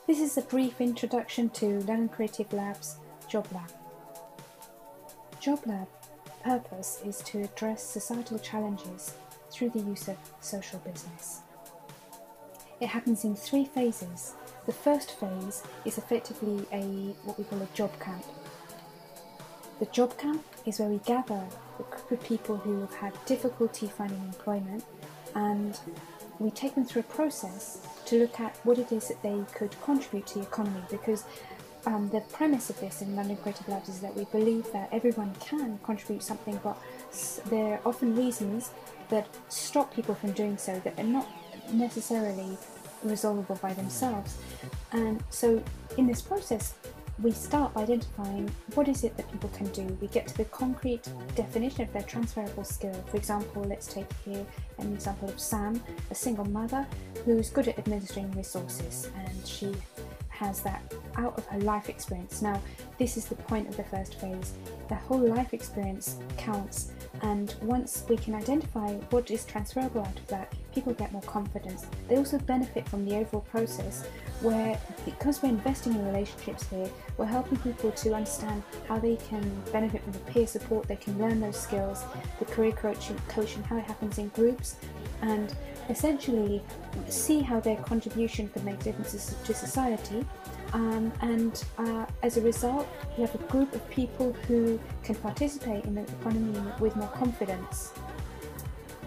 This is a brief introduction to London Creative Lab's Job Lab. Job Lab purpose is to address societal challenges through the use of social business. It happens in 3 phases. The first phase is effectively what we call a job camp. The job camp is where we gather a group of people who have had difficulty finding employment, and we take them through a process to look at what it is that they could contribute to the economy, because the premise of this in London Creative Labs is that we believe that everyone can contribute something, but there are often reasons that stop people from doing so that are not necessarily resolvable by themselves. And so in this process, we start by identifying what is it that people can do. We get to the concrete definition of their transferable skill. For example, let's take here an example of Sam, a single mother who's good at administering resources, and she has that out of her life experience. Now, this is the point of the first phase. The whole life experience counts, and once we can identify what is transferable out of that, people get more confidence. They also benefit from the overall process where, because we're investing in relationships here, we're helping people to understand how they can benefit from the peer support, they can learn those skills, the career coaching, how it happens in groups, and essentially see how their contribution could make differences to society. As a result, we have a group of people who can participate in the economy with more confidence.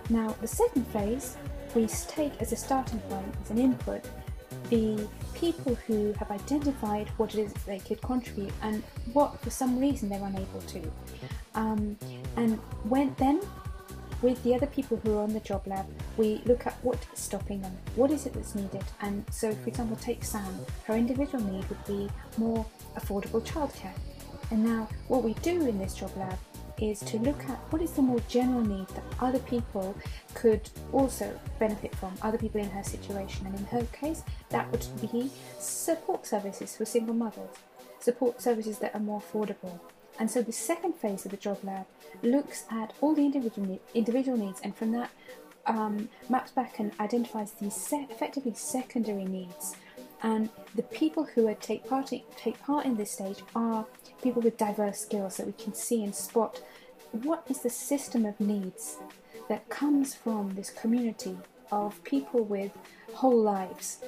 Now, the second phase, we take as a starting point, as an input, the people who have identified what it is they could contribute and what, for some reason, they're unable to. Then, with the other people who are on the job lab, we look at what is stopping them, what is it that's needed. And so, for example, take Sam. Her individual need would be more affordable childcare. And now what we do in this job lab is to look at what is the more general need that other people could also benefit from, other people in her situation. And in her case, that would be support services for single mothers, support services that are more affordable. And so the second phase of the job lab looks at all the individual needs, and from that maps back and identifies these effectively secondary needs. And the people who take part in this stage are people with diverse skills, that we can see and spot what is the system of needs that comes from this community of people with whole lives,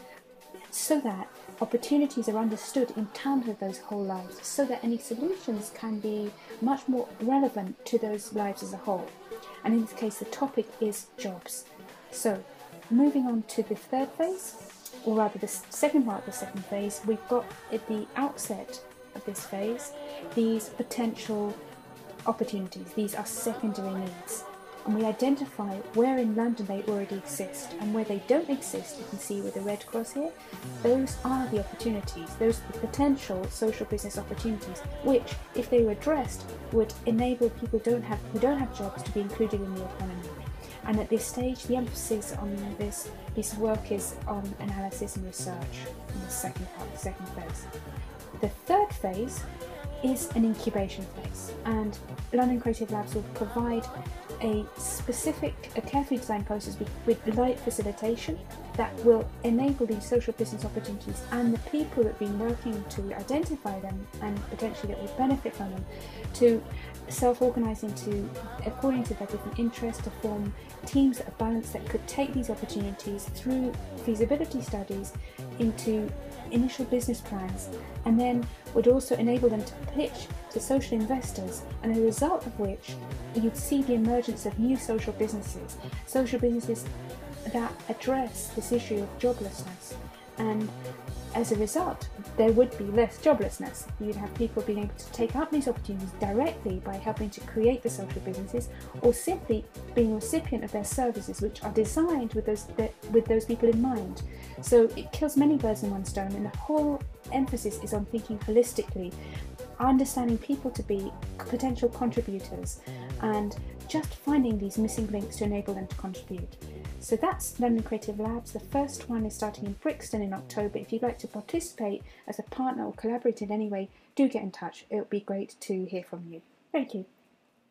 so that opportunities are understood in terms of those whole lives, so that any solutions can be much more relevant to those lives as a whole. And in this case, the topic is jobs. So, moving on to the third phase, or rather the second part of the second phase, we've got at the outset of this phase these potential opportunities. These are secondary needs, and we identify where in London they already exist, and where they don't exist, you can see with the red cross here, those are the opportunities, those are the potential social business opportunities, which, if they were addressed, would enable people who don't have jobs to be included in the economy. And at this stage, the emphasis on this piece of work is on analysis and research in the second part, the second phase. The third phase is an incubation phase, and London Creative Labs will provide a carefully designed process with light facilitation that will enable these social business opportunities and the people that have been working to identify them and potentially that will benefit from them to self-organise according to their different interests, to form teams that are balanced, that could take these opportunities through feasibility studies into initial business plans, and then would also enable them to pitch to social investors, and as a result of which you'd see the emergence of new social businesses that address this issue of joblessness. And as a result, there would be less joblessness. You'd have people being able to take up these opportunities directly by helping to create the social businesses, or simply being a recipient of their services, which are designed with those people in mind. So it kills many birds in one stone, and the whole emphasis is on thinking holistically, understanding people to be potential contributors, and just finding these missing links to enable them to contribute. So that's London Creative Labs. The first one is starting in Brixton in October. If you'd like to participate as a partner or collaborate in any way, do get in touch. It would be great to hear from you. Thank you.